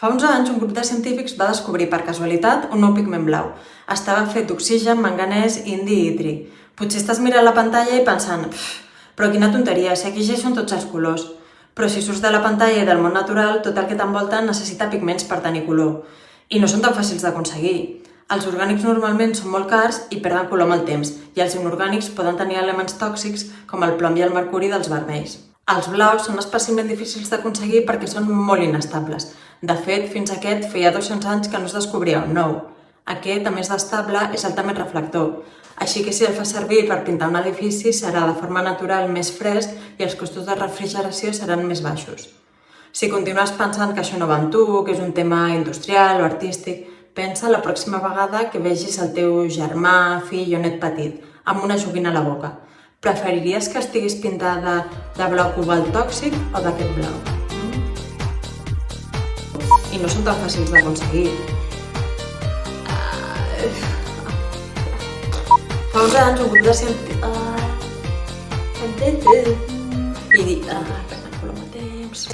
Fa uns anys, un grup de científics va descobrir per casualitat un nou pigment blau. Estava fet d'oxigen, manganès, indi i itri. Potser estàs mirant la pantalla i pensant però quina tonteria, si aquí ja són tots els colors. Però si surts de la pantalla i del món natural, tot el que t'envolta necessita pigments per tenir color. I no són tan fàcils d'aconseguir. Els orgànics normalment són molt cars i perden color amb el temps, i els inorgànics poden tenir elements tòxics com el plom i el mercuri dels vermells. Els blaus són especialment difícils d'aconseguir perquè són molt inestables. De fet, fins aquest feia 200 anys que no es descobria un nou. Aquest, a més d'estable, és altament reflector. Així que si el fas servir per pintar un edifici serà de forma natural més fresc i els costos de refrigeració seran més baixos. Si continues pensant que això no va amb tu, que és un tema industrial o artístic, pensa la pròxima vegada que vegis el teu germà, fill o net petit amb una joguina a la boca. Preferiries que estiguis pintada de blau cobalt tòxic o d'aquest blau? I no són tan fàcils d'aconseguir. Fa uns anys un grup de científics... I dic... que m'ha color amb temps...